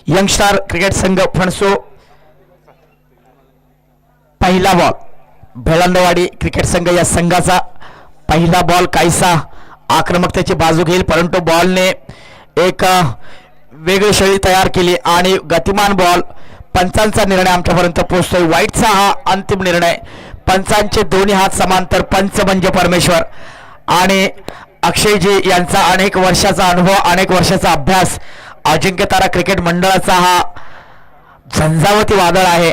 Youngster cricket संघ फणसो पहिला ball भेळंदवाडी cricket संघ या संघाचा पहिला बॉल काहीसा आक्रमकतेची बाजू घेईल, परंतु बॉलने एक वेगळी शैली तयार केली आणि गतिमान बॉल पंचांचा निर्णय आमच्यापर्यंत पोहोचतोय. वाईटचा हा अंतिम निर्णय. पंचांचे दोन्ही हात समांतर. पंच म्हणजे परमेश्वर आणि अक्षयजी यांचा अनेक वर्षाचा अनुभव, अनेक वर्षाचा अभ्यास, अजिंक्यतारा क्रिकेट मंडळाचा हा झंझावती वादळ आहे.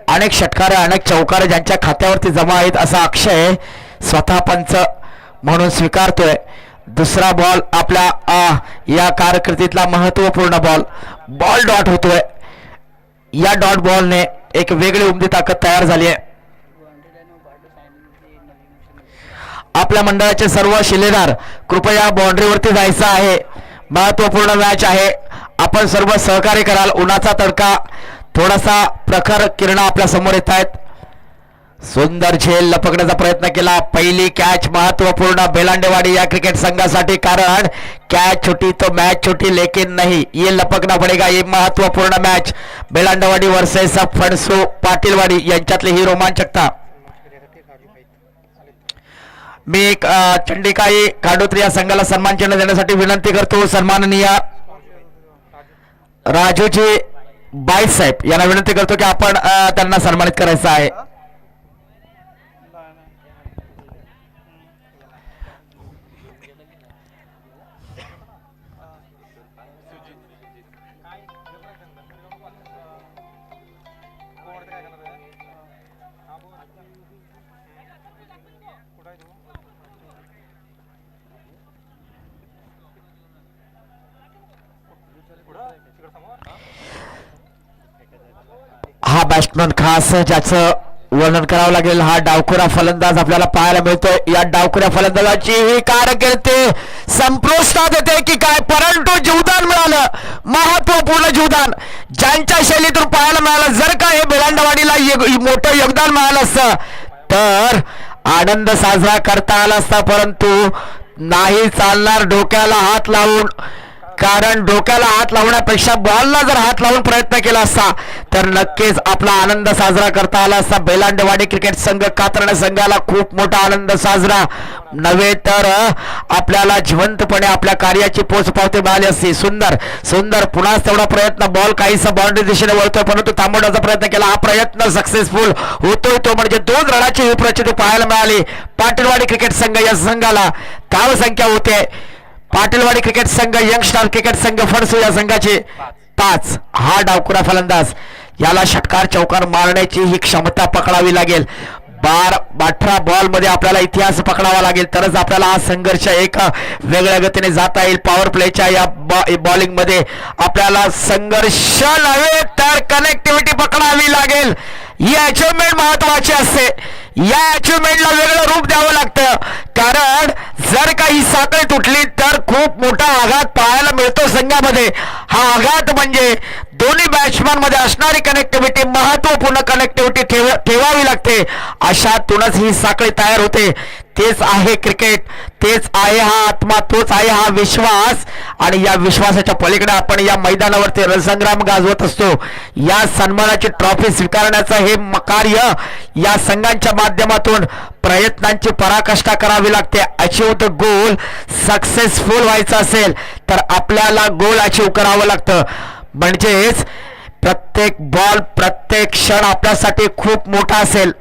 अनेक षटकारे, अनेक चौकारे ज्यांच्या खात्यावरती जमा आहेत असा अक्षय स्वतः पंच म्हणून स्वीकारतोय. दुसरा बॉल आपल्या या कारकिर्दीतला महत्वपूर्ण बॉल डॉट होतोय. या डॉट बॉलने एक वेगळी उमदी ताकद तयार झाली आहे. आपल्या मंडळाचे सर्व शिलेदार कृपया बाउंड्रीवरती जायचं आहे. महत्वपूर्ण मॅच आहे. आपण सर्व सहकार्य कराल. उन्हाचा तडका, थोडासा प्रखर किरण आपल्या समोर येत आहेत. सुंदर झेल लपकण्याचा प्रयत्न केला. पहिली कॅच महत्वपूर्ण बेलांडेवाडी या क्रिकेट संघासाठी, कारण कॅच छोटी तो मॅच छोटी लेकिन नहीं, ये लपकना पडेगा. ये महत्वपूर्ण मॅच बेलांडेवाडी वर्सेस फणसो पाटीलवाडी यांच्यातली ही रोमांचकता. मी चंडिकाई कांडोत्री या संघाला सन्मान चिन्ह देण्यासाठी विनंती करतो. सन्माननीय राजूजी बाईस साहेब यांना विनंती करतो की आपण त्यांना सन्मानित करायचं आहे. हा बॅट्समन खास ज्याचं वर्णन करावं लागेल, हा डावखुरा फलंदाज आपल्याला पाहायला मिळतोय. या डावखुऱ्या फलंदाजाची ही कारकिर्दी संपुष्टात येते की काय, परंतु जीवदान मिळालं, महत्वपूर्ण जीवदान ज्यांच्या शैलीतून पाहायला मिळालं. जर का हे बेलांडवाडीला मोठं योगदान मिळालं असतं तर आनंद साजरा करता आला असता, परंतु नाही चालणार डोक्याला हात लावून. कारण डोक्याला हात लावण्यापेक्षा बॉलला जर हात लावून प्रयत्न केला असता तर नक्कीच आपला आनंद साजरा करता आला असता. बेलांडेवाडी क्रिकेट संघ कातरणे संघाला खूप मोठा आनंद साजरा नव्हे तर आपल्याला जिवंतपणे आपल्या कार्याची पोचपावती मिळाली असती. सुंदर सुंदर पुन्हा तेवढा प्रयत्न. बॉल काहीसा बाउंड्री दिशेने वळतोय, परंतु थांबवण्याचा प्रयत्न केला. हा प्रयत्न सक्सेसफुल होतोय. तो म्हणजे 2 रनाची ही प्रचिती पाहायला मिळाली. पाटीलवाडी क्रिकेट संघ या संघाला धावसंख्या होते. पाटीलवाडी क्रिकेट संघ यंगस्टार क्रिकेट संघ फणसो या संघाचे 5. हा डावखुरा फलंदाज, याला षटकार चौकार मारण्याची ही क्षमता पकडावी लागेल. 18 बॉल मध्ये आपल्याला इतिहास पकडावा लागेल, तरच आपल्याला हा संघर्ष एक वेगळ्या गतीने जाता येईल. पॉवर प्लेच्या या बॉलिंग मध्ये आपल्याला संघर्ष नव्हे तर कनेक्टिव्हिटी पकडावी लागेल. ही अचिव्हमेंट महत्वाची असते. या अचिव्हमेंटला वेगळं रूप द्यावं लागतं, कारण जर काही साखळी तुटली तर खूप मोठा आघात पाहायला मिळतो संघामध्ये. हा आघात म्हणजे दोन्ही बॅट्समॅन मध्ये असणारी कनेक्टिव्हिटी, महत्वपूर्ण कनेक्टिव्हिटी ठेवावी लागते. अशातूनच ही साखळी तयार होते. तेच आहे क्रिकेट, तेच आहे हा आत्मा, तोच आहे हा विश्वास. आणि या विश्वासाच्या पलीकडे आपण या मैदानावरती रणसंग्राम गाजवत असतो. या सन्मानाची ट्रॉफी स्वीकारण्याचं हे कार्य या संघांच्या माध्यमातून प्रयत्नांची पराकाष्ठा करावी लागते. अचीव द गोल सक्सेसफुल व्हायचं असेल तर आपल्याला गोल अचीव करावं लागतं. म्हणजेच प्रत्येक बॉल, प्रत्येक क्षण आपल्यासाठी खूप मोठा असेल.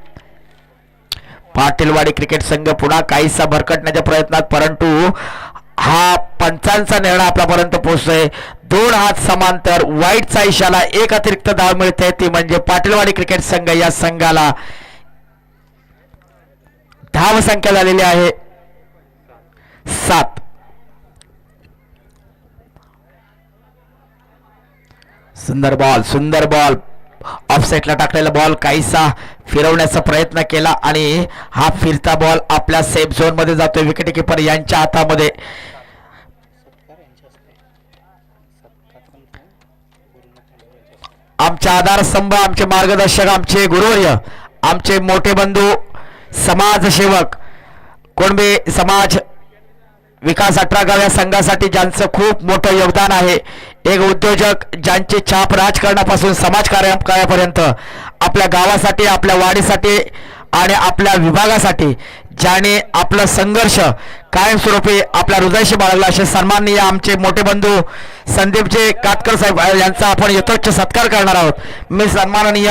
पाटीलवाडी क्रिकेट संघ पुन्हा काहीसा भरकटण्याच्या प्रयत्नात, परंतु हा पंचांचा निर्णय आपल्यापर्यंत पोहोचतोय. 2 हात समांतर. वाईटचा इशारा. 1 अतिरिक्त धाव मिळते, ती म्हणजे पाटीलवाडी क्रिकेट संघ या संघाला धाव संख्या झालेली आहे 7. सुंदर बॉल, सुंदर बॉल. ऑफसाईडला टाकलेला बॉल काहीसा फिरवण्याचा प्रयत्न केला आणि हा फिरता बॉल आपल्या सेफ झोन मध्ये जातोय. विकेट किपर यांच्या हातामध्ये. आमचे आधारस्तंभ, आमचे मार्गदर्शक, आमचे गुरुवर्य, आमचे मोठे बंधू, समाजसेवक, कोणबे समाज विकास 18 गाव या संघासाठी ज्यांचं खूप मोठं योगदान आहे. एक उद्योजक ज्यांची छाप राजकारणापासून समाजकार्यापर्यंत आपल्या गावासाठी, आपल्या वाडीसाठी आणि आपल्या विभागासाठी ज्याने आपला संघर्ष कायमस्वरूपी आपल्या हृदयाशी बाळगला, असे सन्माननीय आमचे मोठे बंधू संदीपजी कातकर साहेब यांचा आपण यथोच्च सत्कार करणार आहोत. मी सन्माननीय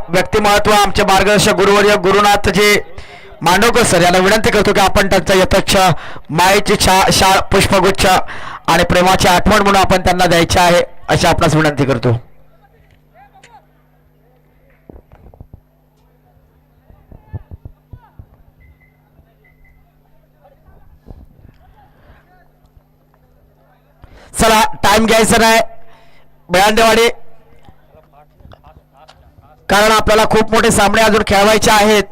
व्यक्तिमत्व आमचे मार्गदर्शक गुरुवर्य गुरुनाथजी मांडवकर सर यांना विनंती करतो की आपण त्यांचा यथोच्च मायेची शाळ पुष्पगुच्छ आणि प्रेमाची आठवण म्हणून आपण त्यांना द्यायचे आहे, अशी आपणास विनंती करतो. चला, टाइम घ्यायचा नाही बेळांडेवाडी, कारण आपल्याला खूप मोठे सामने अजून खेळवायचे आहेत.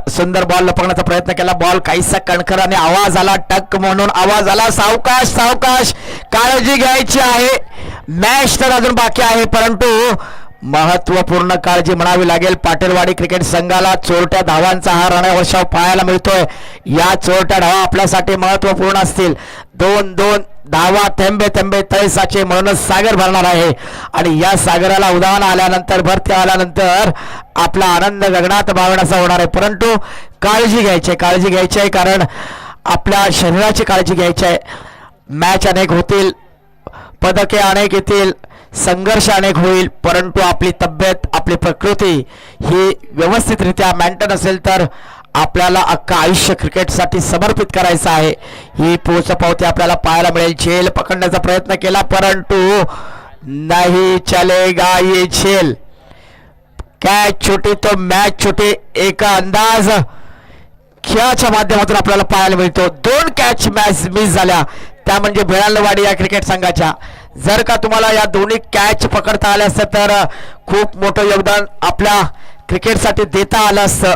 सुंदर बॉल लपवण्याचा प्रयत्न केला. बॉल काहीसा कणखराने आवाज आला, टक म्हणून आवाज आला. सावकाश सावकाश, काळजी घ्यायची आहे. मॅच तर अजून बाकी आहे, परंतु महत्वपूर्ण काळजी म्हणावी लागेल. पाटीलवाडी क्रिकेट संघाला चोरट्या धावांचा हा रणवर्षाव पाहायला मिळतोय. या चोरट्या धावा आपल्यासाठी महत्वपूर्ण असतील. 2-2 धावा थेंबे थेंबे तळेसाचे म्हणूनच सागर भरणार आहे आणि या सागराला उधाण आल्यानंतर, भरती आल्यानंतर आपला आनंद गगनात मावण्याचा होणार आहे. परंतु काळजी घ्यायची आहे, कारण आपल्या शरीराची काळजी घ्यायची आहे. मॅच अनेक होतील, पदके अनेक येतील, संघर्ष अनेक होईल, परंतु आपली तब्येत, आपली प्रकृती ही व्यवस्थितरित्या मेंटेन असेल तर आपल्याला अख्खं आयुष्य क्रिकेटसाठी समर्पित करायचं आहे. ही पोचपावती आपल्याला पाहायला मिळेल. झेल पकडण्याचा प्रयत्न केला, परंतु नाही चलेगा ये झेल. कॅच छोटी तो मॅच छोटी, एक अंदाज खेळाच्या माध्यमातून आपल्याला पाहायला मिळतो. 2 कॅच मॅच मिस झाल्या, त्या म्हणजे बेळांडवाडी या क्रिकेट संघाच्या. जर का तुम्हाला या दोन्ही कॅच पकडता आल्या असतं तर खूप मोठं योगदान आपल्या क्रिकेटसाठी देता आलं असतं,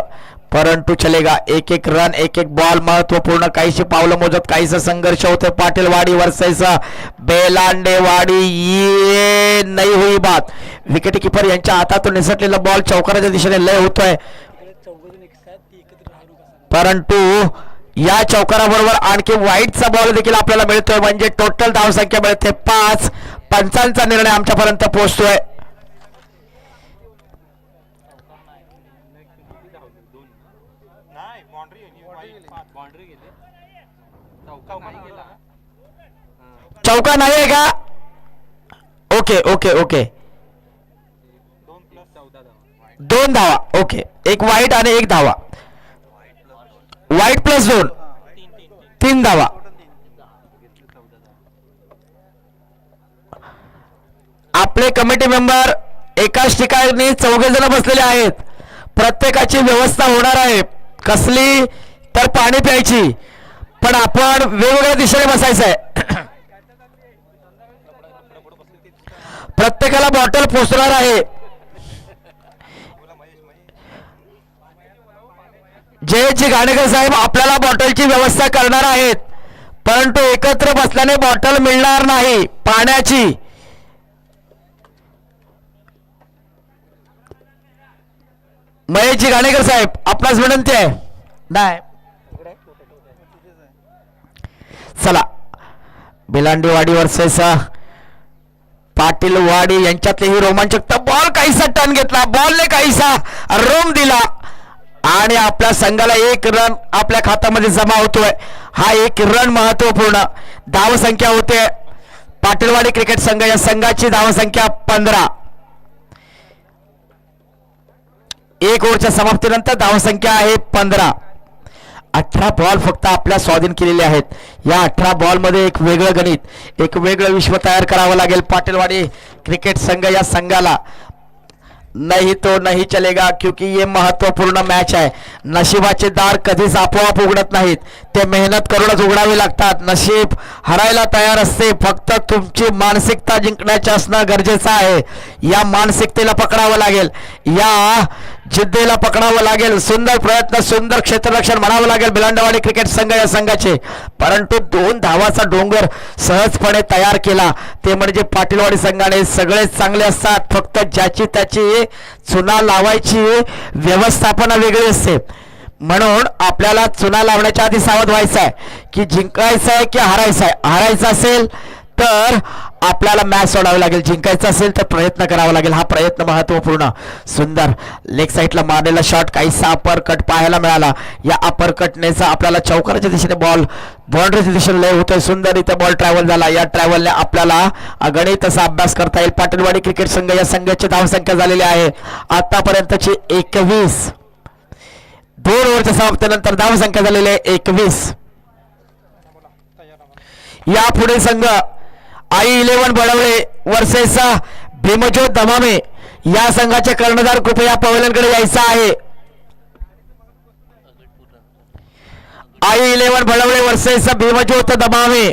परंतु चलेगा. एक रन, एक बॉल महत्वपूर्ण. काहीशी पावलं मोजत, काहीसा संघर्ष होतोय. पाटीलवाडी वर्सेस बेलांडेवाडी, ये नाही हुई बात. विकेट किपर यांच्या हातातून निसटलेला बॉल चौकाराच्या दिशेने लय होतोय, परंतु या चौकाराबरोबर आणखी वाईटचा बॉल देखील आपल्याला मिळतोय, म्हणजे टोटल धावसंख्या मिळते 5. पंचांचा निर्णय आमच्यापर्यंत पोहोचतोय. चौका नाही आहे का? ओके 2 धावा. ओके, एक वाईट आणि एक धावा. वाईट प्लस 2, 3 धावा. आपले कमिटी मेंबर एकाच ठिकाणी 4 जण बसलेले आहेत. प्रत्येकाची व्यवस्था होणार आहे. कसली तर पाणी प्यायची, पण आपण वेगवेगळ्या दिशेने बसायचं आहे. प्रत्येकाला बॉटल पोचणार आहे. जयजी गाणेकर साहेब आपल्याला बॉटलची व्यवस्था करणार आहेत, परंतु एकत्र बसल्याने बॉटल मिळणार नाही पाण्याची. महेशजी गाणेकर साहेब आपणास विनंती आहे. नाही चला, बेलांडेवाडी वर्सेस पाटीलवाडी यांच्यातले ही रोमांचक. बॉल काहीसा टर्न घेतला, बॉलने काहीसा रोम दिला आणि आपल्या संघाला 1 रन आपल्या खात्यामध्ये जमा होतोय. हा 1 रन महत्वपूर्ण. धावसंख्या होते पाटीलवाडी क्रिकेट संघ, या संघाची धावसंख्या 15. 1 ओव्हरच्या समाप्तीनंतर धावसंख्या आहे 15. 18 बॉल फक्त आपल्या स्वाधीन केलेले आहेत. या 18 बॉल मध्ये एक वेगळं गणित, एक वेगळं विश्व तयार करावं लागेल पाटीलवाडी क्रिकेट संघ या संघाला. नहीं तो नहीं चलेगा, क्योंकि ये महत्वपूर्ण मॅच आहे. नशिबाचे दार कधीच आपोआप उघडत नाहीत, ते मेहनत करूनच उघडावे लागतात. नशीब हरायला तयार असते, फक्त तुमची मानसिकता जिंकण्याची असणं गरजेचं आहे. या मानसिकतेला पकडावं लागेल, या जिद्दीला पकडावं लागेल. सुंदर प्रयत्न, सुंदर क्षेत्ररक्षण म्हणावं लागेल बेलांडेवाडी क्रिकेट संघ या संघाचे, परंतु 2 धावाचा डोंगर सहजपणे तयार केला, ते म्हणजे पाटीलवाडी संघाने. सगळेच चांगले असतात, फक्त ज्याची त्याची चुना लावायची व्यवस्थापना वेगळी असते. म्हणून आपल्याला चुना लावण्याच्या आधी सावध व्हायचं आहे की जिंकायचं आहे की हारायचं आहे. हारायचं असेल तर आपल्याला मॅच सोडावी लागेल, जिंकायचं असेल तर प्रयत्न करावा लागेल. हा प्रयत्न महत्वपूर्ण. सुंदर लेग साईडला मारलेला शॉट, काहीसा अपर कट पाहायला मिळाला. या अपर कटनेचा आपल्याला चौकाराच्या दिशेने बॉल बाउंड्रीच्या दिशेने लय होतोय. सुंदर इथे बॉल ट्रॅव्हल झाला. या ट्रॅव्हलने आपल्याला गणित असा अभ्यास करता येईल. पाटीलवाडी क्रिकेट संघ या संघाची धावसंख्या झालेली आहे आतापर्यंतची 21. 2 ओव्हरच्या समाप्तीनंतर धावसंख्या झालेली आहे 21. यापुढे संघ I11 बळवळे वर्सेस भीमज्योत दमामे. या संघाचे कर्णधार कृपया पवलनकडे यायचा आहे. I11 Balwale versus Bhimjyot Damame.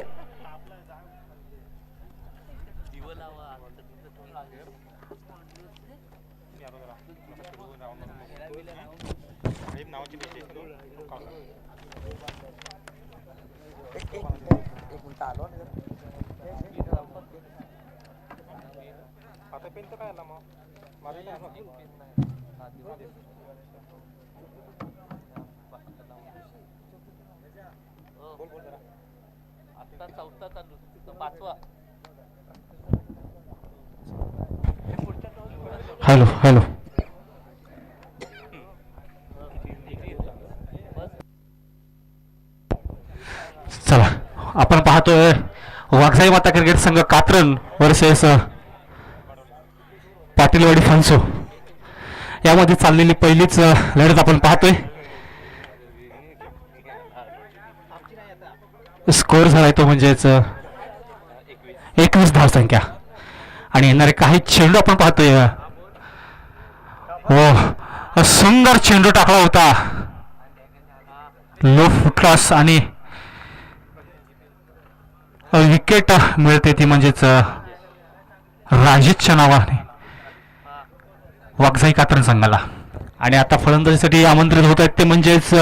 Hello hello. चला आपण पाहतोय वाघजाई माता क्रिकेट संघ कात्रन वर्सेस पाटीलवाडी फणसो. यामध्ये चाललेली पहिलीच लढत आपण पाहतोय. स्कोर झालाय तो म्हणजेच 21 धावसंख्या. आणि येणारे काही चेंडू आपण पाहतोय. हो सुंदर चेंडू टाकला होता, लो फुटलॉस आणि विकेट मिळते ती म्हणजेच राजेशच्या नावाने वाघजाई कात्रन संघाला. आणि आता फलंदाजीसाठी आमंत्रित होत आहेत ते म्हणजेच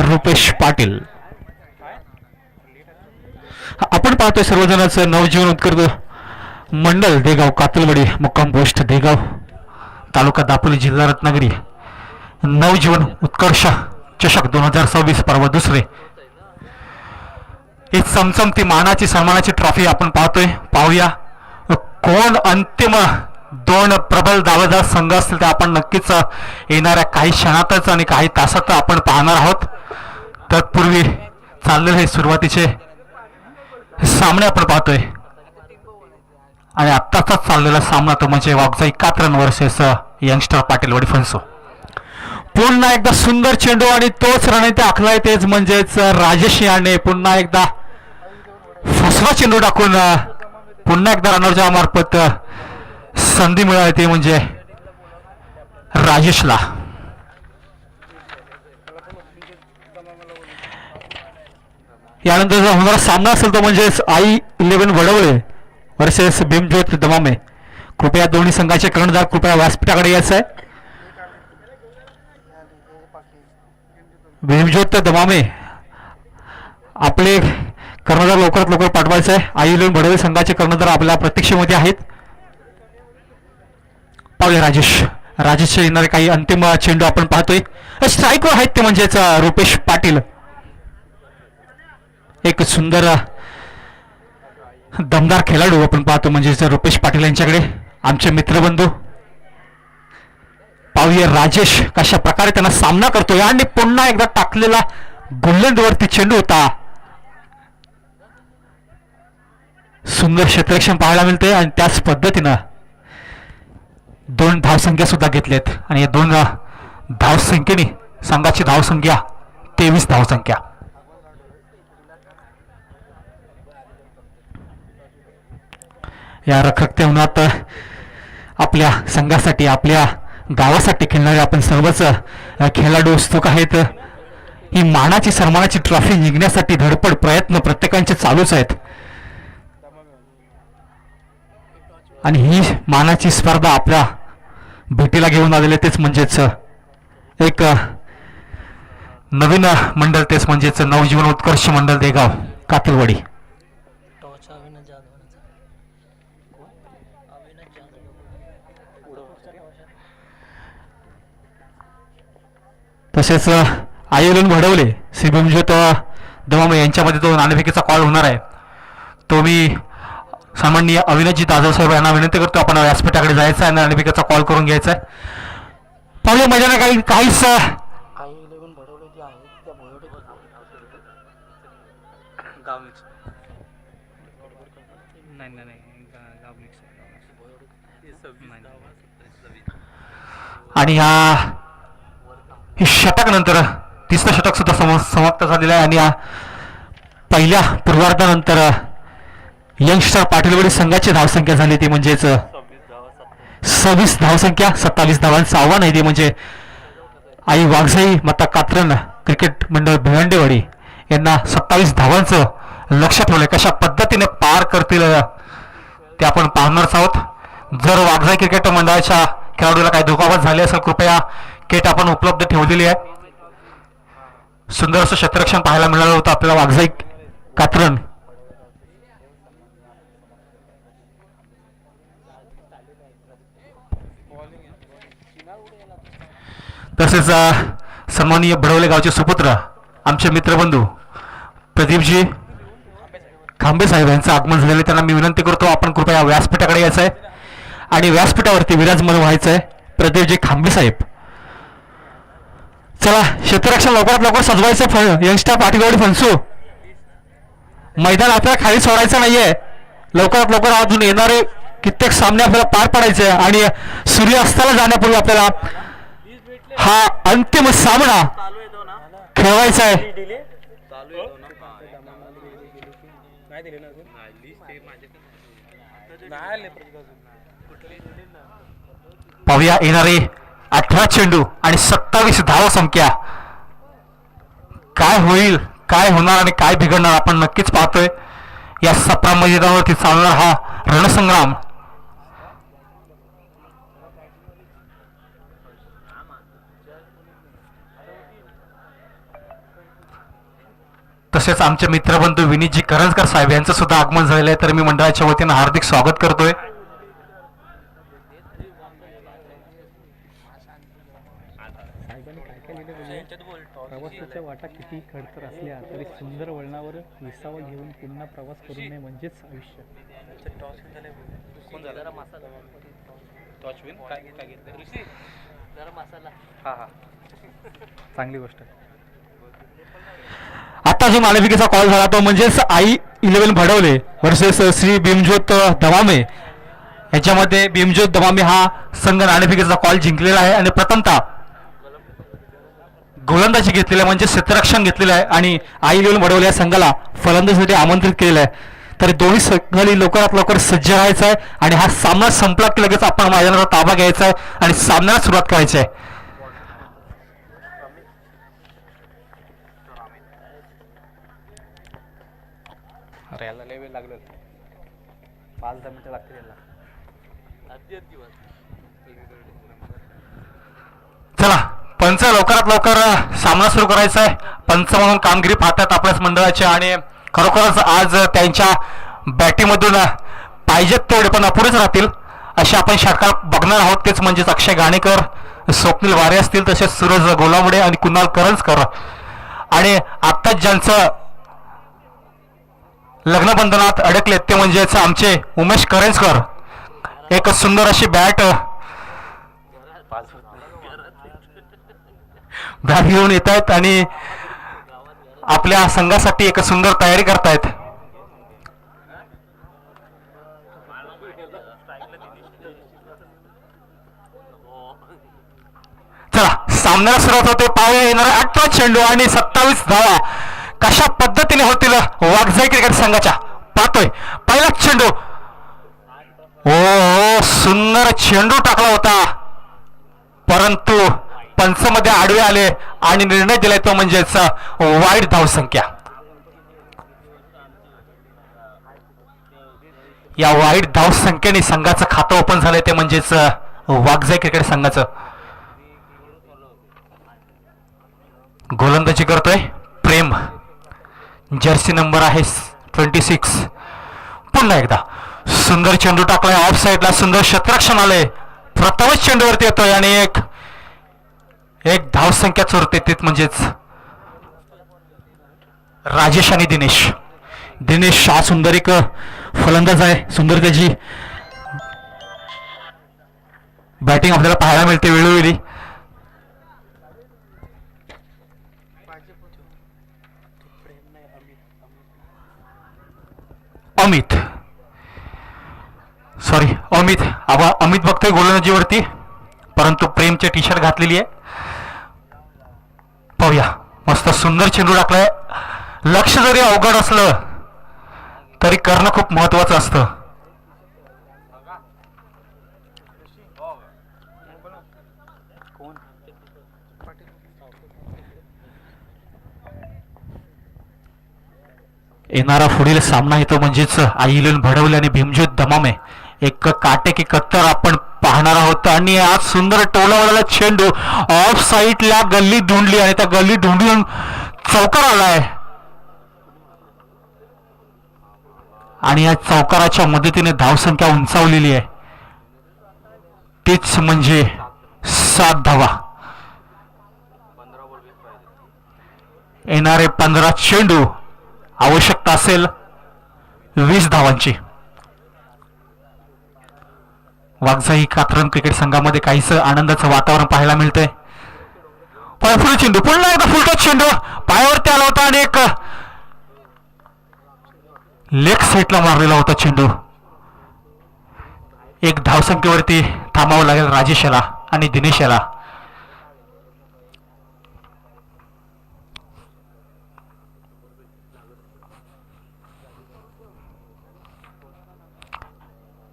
रुपेश पाटील. आपण पाहतोय सर्वजणच नवजीवन उत्कृष्ट मंडल देगाव कातलवाडी मुक्काम पोस्ट देगाव तालुका दापोली जिल्हा रत्नागिरी नवजीवन उत्कर्ष चषक 2026 पर्व दुसरे. ही चमचमती मानाची सन्मानाची ट्रॉफी आपण पाहतोय. पाहूया कोण अंतिम 2 प्रबल दावेदार संघ असतील ते आपण नक्कीच येणाऱ्या काही क्षणातच आणि काही तासात आपण पाहणार आहोत. तत्पूर्वी चाललेले हे सुरुवातीचे सामने आपण पाहतोय. आणि आत्ताचा चाललेला सामना तो म्हणजे वाघजाई कात्रन वर्सेस यंगस्टर पाटीलवाडी फणसो. पुन्हा एकदा सुंदर चेंडू आणि तोच रणनीती आखलाय तेच म्हणजेच राजेश याने पुन्हा एकदा फसवा चेंडू टाकून पुन्हा एकदा रनरच्या मार्फत संधी मिळाली ते म्हणजे राजेशला. यानंतर जो होणारा सामना असेल तो म्हणजेच I11 वडवळे वर्सेस भीमज्योत दमामे. कृपया दोन्ही संघाचे कर्णधार कृपया व्यासपीठाकडे यायचं आहे. भीमज्योत दमामे आपले कर्णधार लवकरात लवकर पाठवायचं आहे. I11 वडवळे संघाचे कर्णधार आपल्या प्रतीक्षेमध्ये आहेत. पाहूया राजेशचे येणारे काही अंतिम चेंडू आपण पाहतोय. स्ट्राईकवर आहेत ते म्हणजेच रुपेश पाटील. एक सुंदर दमदार खेळाडू आपण पाहतो म्हणजेच रुपेश पाटील यांच्याकडे आमचे मित्रबंधू. पाहूया राजेश कशा प्रकारे त्यांना सामना करतोय आणि पुन्हा एकदा टाकलेला गोलंदावरती चेंडू होता. सुंदर क्षेत्ररक्षण पाहायला मिळते आणि त्याच पद्धतीनं 2 धावसंख्या सुद्धा घेतलेत आणि या 2 धावसंख्येने संघाची धावसंख्या 23 धावसंख्या. या रखरखत्या उन्हात आपल्या संघासाठी आपल्या गावासाठी खेळणारे आपण सर्वच खेळाडू उत्सुक आहेत. ही मानाची सन्मानाची ट्रॉफी जिंकण्यासाठी धडपड प्रयत्न प्रत्येकांचे चालूच आहेत. आणि ही मानाची स्पर्धा आपल्या भेटीला घेऊन आलेले तेच म्हणजेच एक नवीन मंडळ तेच म्हणजेच नवजीवन उत्कर्ष मंडळ देगाव कातलवाडी. तसेच आयोलन घडवले श्री भीमज्योत दमामे यांच्यामध्ये तो नाणेफेकीचा कॉल होणार आहे. तो मी सामान्य अविनाशजी जाधव साहेब यांना विनंती करतो, आपण व्यासपीठाकडे जायचं आहे आणि नाणेफेकीचा कॉल करून घ्यायचा आहे. पाहूया मैदाना काहीच आणि हे षटक नंतर तिसरं षटक सुद्धा समाप्त झालेलं आहे. आणि या पहिल्या पूर्वार्धानंतर यंगस्टर पाटीलवाडी संघाची धावसंख्या झाली ती म्हणजेच 26 धावसंख्या, 27 धावांचं आव्हान आहे ते म्हणजे आई वाघजाई माता कात्रन क्रिकेट मंडळ भिवंडेवाडी यांना 27 धावांचं लक्ष ठेवलंय. कशा पद्धतीने पार करतील ते आपण पाहणारच आहोत. जर वाघजाई क्रिकेट मंडळाच्या खेळाडूला काही दुखापत झाली असेल कृपया किट आपण उपलब्ध ठेवलेली आहे. सुंदर असं क्षेत्ररक्षण पाहायला मिळालं होतं आपल्याला वाघजाई कात्रन. तसेच सन्माननीय भडवले गावचे सुपुत्र आमचे मित्रबंधू प्रदीपजी खांबे साहेब यांचं आगमन झालेलं आहे. त्यांना मी विनंती करतो आपण कृपया व्यासपीठाकडे यायचं आहे आणि व्यासपीठावरती विराजमान व्हायचं आहे. प्रदीपजी खांबे साहेब, चला क्षेत्ररक्षण लवकरात लवकर सजवायचं. यंगस्टर पाटीलवाडी फणसू मैदान आपल्याला खाली सोडायचं नाहीये. लवकरात लवकर अजून येणारे कित्येक सामने आपल्याला पार पाडायचे आणि सूर्यास्ताला जाण्यापूर्वी आपल्याला हा अंतिम सामना खेळवायचा आहे. पाहूया येणारे 18 चेंडू आणि 27 धावा संख्या काय होईल, काय होणार आणि काय बिघडणार आपण नक्कीच पाहतोय. या 17 मैदानावरती चालणार हा रणसंग्राम. तसेच आमचे मित्रबंधू विनीतजी करंजकर साहेब यांचं सुद्धा आगमन झालेलं आहे. तर मी मंडळाच्या वतीनं हार्दिक स्वागत करतोय. प्रवासाच्या वाटा किती खडतर असल्या तरी सुंदर वळणावर विसावा घेऊन पुन्हा प्रवास करू नये म्हणजेच आयुष्य. चांगली गोष्ट. आता जो नाणेफेकीचा कॉल झाला तो म्हणजेच आई 11 भडवले वर्सेस श्री भीमज्योत दमामे याच्यामध्ये भीमज्योत दमामे हा संघ नाणेफेकीचा कॉल जिंकलेला आहे आणि प्रथमतः गोलंदाजी घेतलेली आहे म्हणजे क्षेत्ररक्षण घेतलेलं आहे आणि आई 11 भडवले या संघाला फलंदाजीसाठी आमंत्रित केलेलं आहे. तर दोन्ही संघांनी लवकरात लवकर सज्ज राहायचं आहे आणि हा सामना संपला की लगेच आपण मैदानाचा ताबा घ्यायचा आहे आणि सामन्याला सुरुवात करायची आहे. अरे याला लय वेळ लागलं, 5-10 मिनिटं लागतील याला. चला पंच लवकरात लवकर सामना सुरू करायचा आहे. पंच म्हणून कामगिरी पाहतात आपल्याच मंडळाच्या आणि खरोखरच आज त्यांच्या बॅटिंगमधून पाहिजेत तेवढे पण अपुरेच राहतील असे आपण षटकार बघणार आहोत. तेच म्हणजेच अक्षय गाणेकर, स्वप्नील वारे असतील, तसेच सूरज गोलामुडे आणि कुणाल करंजकर आणि आत्ताच ज्यांचं लग्नबंधनात अडकलेत ते म्हणजेच आमचे उमेश करंजकर. एक सुंदर अशी बॅट घेऊन येत आहेत आणि आपल्या संघासाठी एक सुंदर तयारी करतायत. चला सामन्याला सुरुवात होते. पाहूया येणारा 18 चेंडू आणि 27 धावा कशा पद्धतीने होतील वाघजाई क्रिकेट संघाच्या. पाहतोय पहिला चेंडू, ओ सुंदर चेंडू टाकला होता परंतु पंचमध्ये आडवे आले आणि निर्णय दिलाय तो म्हणजेच वाईट धावसंख्या. या वाईट धावसंख्येने संघाचं खातं ओपन झालंय ते म्हणजेच वाघजाई क्रिकेट संघाचं. गोलंदाजी करतोय प्रेम, जर्सी नंबर आहे 26. पुन्हा एकदा सुंदर चेंडू टाकलाय ऑफ साईडला, सुंदर क्षेत्ररक्षण आलंय, प्रथमच चेंडूवरती येतोय आणि एक धावसंख्या चोरते ते म्हणजेच राजेश आणि दिनेश. दिनेश हा सुंदर एक फलंदाज आहे. सुंदर त्याची बॅटिंग आपल्याला पाहायला मिळते वेळोवेळी. अमित अमित बघतोय गोलंदाजीवरती, परंतु प्रेमचे टी शर्ट घातलेली आहे. पाहूया, मस्त सुंदर चेंडू टाकलाय. लक्ष जरी अवघड असलं तरी करणं खूप महत्वाचं असतं. येणारा पुढील सामना येतो म्हणजेच आईलन भडवले आणि भीमज्योत दमामे. एक काटेकी कत्तर आपण पाहणार आहोत. आणि आज सुंदर टोलावाला चेंडू ऑफ साईडला गल्ली धुंडली आणि त्या गल्ली धुंडून चौकार आलाय. आणि या चौकाराच्या मदतीने धावसंख्या उंचावलेली आहे, तीच म्हणजे 7 धावा. येणारे 15 चेंडू, आवश्यकता असेल 20 धावांची. वाघजाई कात्रज क्रिकेट संघामध्ये काहीच आनंदाचं वातावरण पाहायला मिळतंय. पण चेंडू, पुन्हा एकदा फुलटॉस चेंडू पायावरती आला होता आणि एक लेग साईडला मारलेला होता चेंडू. एक धावसंख्येवरती थांबावं लागेल राजेश याला आणि दिनेश याला.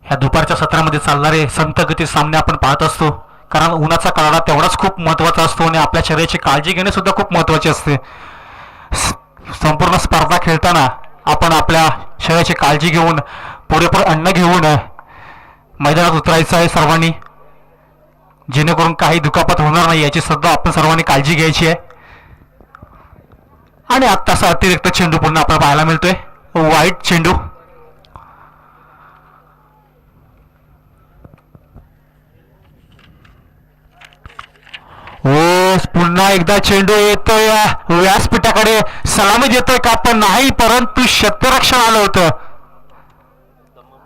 ह्या दुपारच्या सत्रामध्ये चालणारे संत गती सामने आपण पाहत असतो, कारण उन्हाचा काळा तेवढाच खूप महत्वाचा असतो आणि आपल्या शरीराची काळजी घेणे सुद्धा खूप महत्वाचे असते. संपूर्ण स्पर्धा खेळताना आपण आपल्या शरीराची काळजी घेऊन पुरेपूर अन्न घेऊन मैदानात उतरायचं आहे सर्वांनी, जेणेकरून काही दुखापत होणार नाही याची सुद्धा आपण सर्वांनी काळजी घ्यायची आहे. आणि आत्ताचा अतिरिक्त चेंडू पुन्हा आपल्याला पाहायला मिळतोय, वाईट चेंडू. पुन्हा एकदा चेंडू येतोय व्यासपीठाकडे, सलामी देतोय का पण नाही, परंतु क्षेत्ररक्षण आलं होतं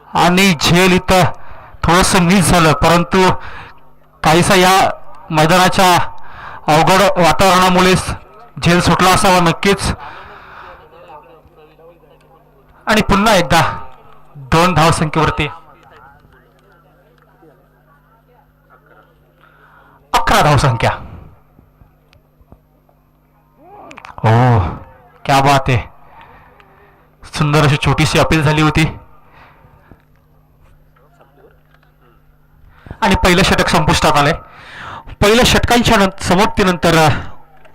आणि झेल इथं थोडस मिस झालं. परंतु काहीसा या मैदानाच्या अवघड वातावरणामुळे झेल सुटला असावा नक्कीच. आणि पुन्हा एकदा 2 धावसंख्येवरती 11 धावसंख्या. हो, क्या बात आहे. सुंदर अशी छोटीशी अपील झाली होती आणि पहिलं षटक संपुष्टात आलंय. पहिल्या षटकांच्या समाप्तीनंतर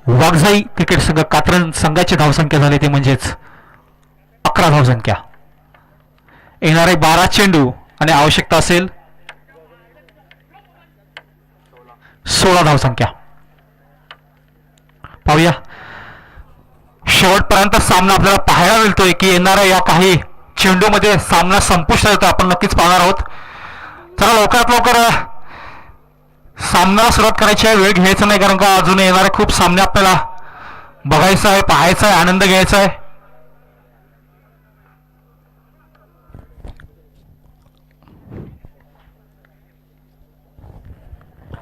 वाघजाई क्रिकेट संघ कात्रज संघाची धावसंख्या झाली ते म्हणजेच 11 धावसंख्या. येणारे 12 चेंडू आणि आवश्यकता असेल 16 धावसंख्या. पाहूया, शेवटपर्यंत सामना आपल्याला पाहायला मिळतोय की येणाऱ्या या काही चेंडूमध्ये सामना संपुष्टात येतो आपण नक्कीच पाहणार आहोत. चला लवकरात लवकर सामन्याला सुरुवात करायची आहे, वेळ घ्यायचा नाही, कारण का अजून येणारे खूप सामने आपल्याला बघायचा आहे, पाहायचा आहे, आनंद घ्यायचा आहे.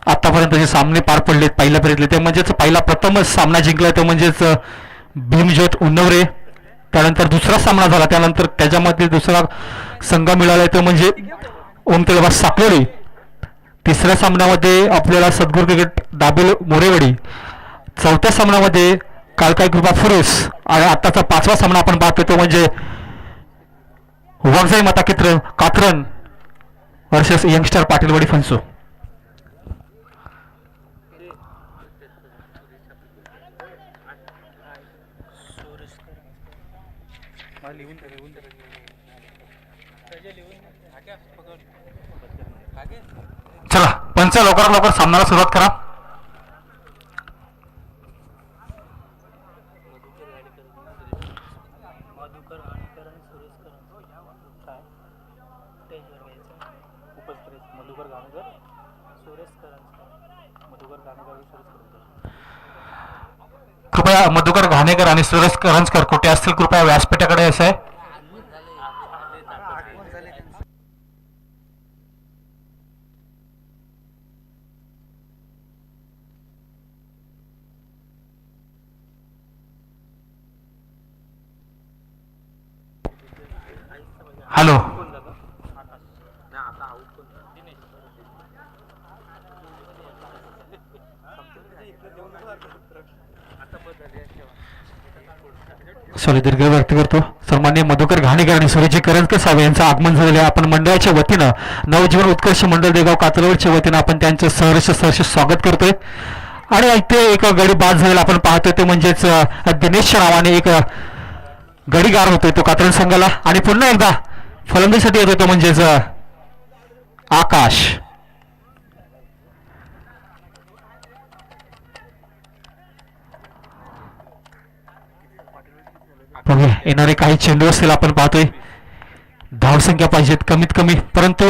आतापर्यंत जे सामने पार पडलेत पहिल्या फेरीतले ते म्हणजेच प्रथमच सामना जिंकला तो म्हणजेच भीमज्योत उन्नवरे. त्यानंतर दुसरा सामना झाला, त्यानंतर त्याच्यामध्ये दुसरा संघ मिळाला तो म्हणजे ओमतेलबा साकलोडी. तिसऱ्या सामन्यामध्ये आपल्याला सद्गुरू क्रिकेट दाबेल मोरेवाडी. चौथ्या सामन्यामध्ये कालकाई कृपा फुरेस. आणि आताचा 5वा सामना आपण पाहतो तो म्हणजे वाघजाई माता कात्रज वर्सेस यंगस्टर पाटीलवाडी फणसू. चला पंच, लवकरात लवकर सामन्याला सुरुवात करा. कृपया मधुकर घाणेकर आणि सुरेश करंजकर कुठे असतील कृपया व्यासपीठाकडे असं आहे. हॅलो. सॉरी दीर्घ व्यक्त करतो. सन्माननीय मधुकर घाणेकर आणि सुरेश करंजकर साहेब यांचं आगमन झालेलं आहे. आपण मंडळाच्या वतीनं नवजीवन उत्कर्ष मंडळ देगाव कातलवडच्या वतीनं आपण त्यांचं सहर्ष स्वागत करतोय. आणि इथे एक गडी बाद झालेला आपण पाहतोय ते म्हणजेच दिनेशच्या नावाने एक गडीगार होतोय तो कातरण संघाला. आणि पुन्हा एकदा फलंदाजीसाठी येतोय तो म्हणजेच आकाश. बघूया येणारे काही चेंडू असतील आपण पाहतोय. धावसंख्या पाहिजेत कमीत कमी, परंतु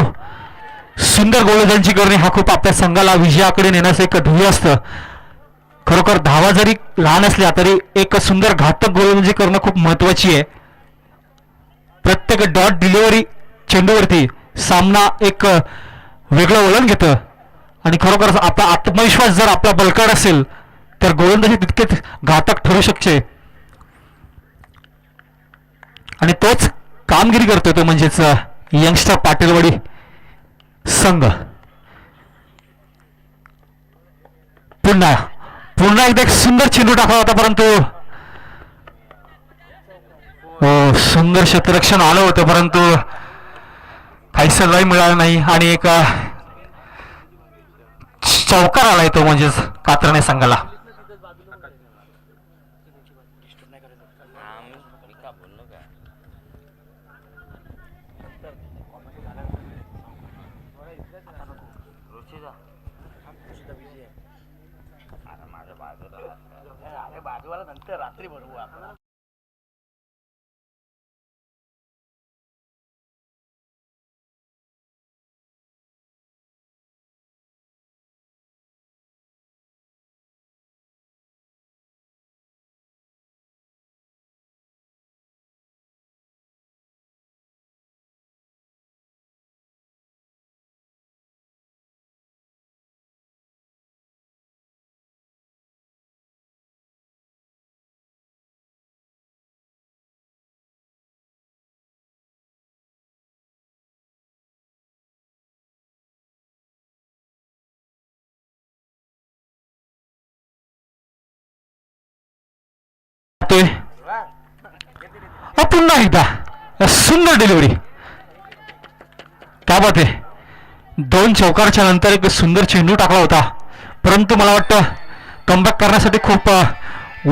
सुंदर गोलंदाजी करणे हा खूप आपल्या संघाला विजयाकडे नेण्याचं एक ध्येय असतं. खरोखर धावा जरी लहान असल्या तरी एक सुंदर घातक गोलंदाजी करणं खूप महत्वाची आहे. प्रत्येक डॉट डिलिव्हरी चेंडूवरती सामना एक वेगळं वळण घेतं. आणि खरोखर आपला आत्मविश्वास जर आपला बलकट असेल तर गोलंदाजी तितकेच घातक ठरू शकते. आणि तोच कामगिरी करतोय तो म्हणजेच यंगस्टर पाटीलवाडी संघ. पुन्हा एकदा एक सुंदर चेंडू टाकला होता, परंतु सुंदर क्षेत्ररक्षण आलं होतं परंतु काहीच लय मिळालं नाही. आणि एक चौकार आलाय तो म्हणजेच कातरणे संघाला. बाजूला नंतर रात्री बरोबर आपण पुन्हा एकदा सुंदर डिलिव्हरी. काय बात आहे. 2 चौकारच्या नंतर एक सुंदर चेंडू टाकला होता, परंतु मला वाटतं कमबॅक करण्यासाठी खूप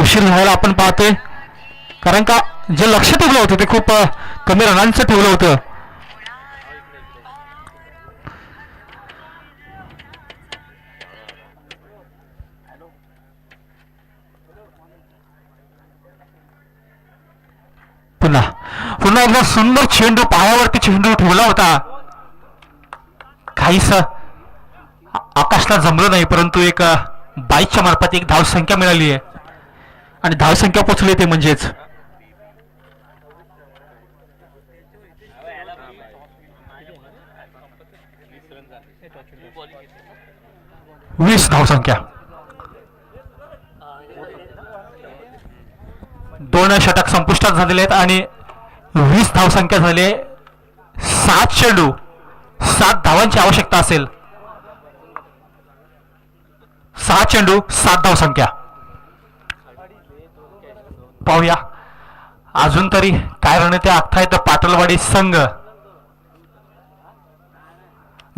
उशीर झालेला आपण पाहतोय. कारण का जे लक्ष ठेवलं होतं ते खूप कमी रनांचं ठेवलं होतं. पुन्हा एकदा सुंदर चेंडू पायावरती चेंडू ठेवला होता. काहीच आकाशला जमलं नाही, परंतु एक बाईकच्या मार्फत एक धावसंख्या मिळाली आहे आणि धावसंख्या पोचली ते म्हणजेच 20 धावसंख्या. 2 षटक संपुष्टात झालेले आहेत आणि 20 धावसंख्या झाली. 7 चेंडू 7 धावांची आवश्यकता असेल. 6 चेंडू 7 धावसंख्या. पाहूया अजून तरी काय रणनीती आखतायत पाटलवाडी संघ.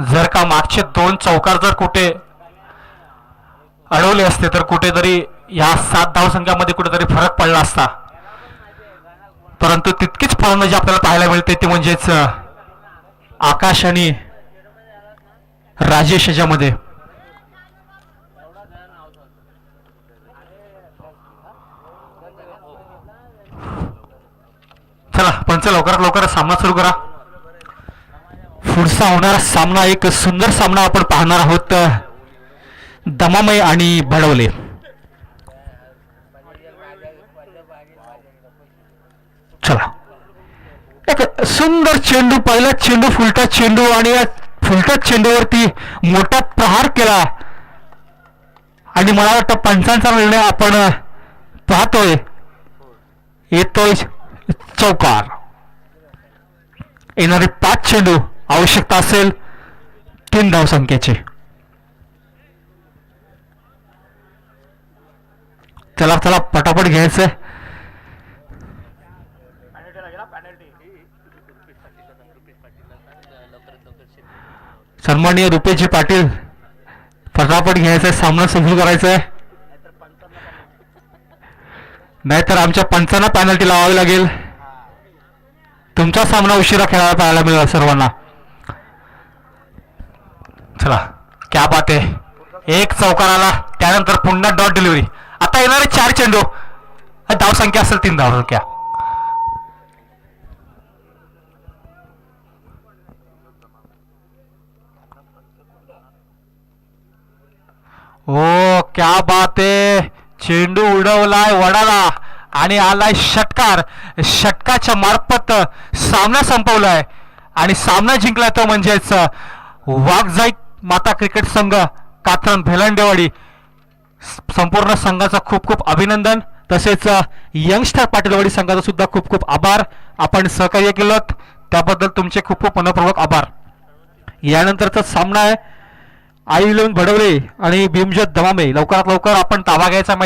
जर का मागचे 2 चौकार जर कुठे अडवले असते तर कुठेतरी या 7 धावसंख्यामध्ये कुठेतरी फरक पडला असता, परंतु तितकीच फलंदाजी आपल्याला पाहायला मिळते ती म्हणजेच आकाश आणि राजेश याच्यामध्ये. चला पंच लवकरात लवकर सामना सुरू करा. पुढचा होणारा सामना एक सुंदर सामना आपण पाहणार आहोत. दमामय आणि भडवले. चला, एक सुंदर चेंडू, पहिला चेंडू फुलटा चेंडू आणि या फुलट्या चेंडूवरती मोठा प्रहार केला आणि मला वाटतं पंचांचा निर्णय आपण पाहतोय. येतोय चौकार. येणारे 5 चेंडू आवश्यकता असेल 3 धावसंख्येची. चला चला पटापट घ्यायचंय. सन्माननीय रुपेशजी पाटील, पटापट घ्यायचंय, सामना सुरू करायचंय, नाहीतर आमच्या पंचांना पॅनल्टी लावावी लागेल. तुमचा सामना उशिरा खेळायला पाहायला मिळेल सर्वांना. चला, क्या बात आहे. एक चौकार आला, त्यानंतर पुन्हा डॉट डिलिव्हरी. आता येणारे 4 चेंडू, धावसंख्या असेल 3 धावसंख्या. ओ क्या बात आहे. चेंडू उडवलाय वडाला आणि आलाय षटकार. षटकाच्या मार्फत सामना संपवलाय आणि सामना जिंकलाय तो म्हणजेच वाघजाई माता क्रिकेट संघ कात्रज भेलांडेवाडी. संपूर्ण संघाचा खूप खूप अभिनंदन. तसेच यंगस्टर पाटीलवाडी संघाचा सुद्धा खूप खूप आभार. आपण सहकार्य केलं त्याबद्दल तुमचे खूप खूप मनपूर्वक आभार. यानंतरचा सामना आहे आई इलेव्हन भडवले आणि भीमजोत दमामे. लवकरात लवकर आपण ताबा घ्यायचा मैदान.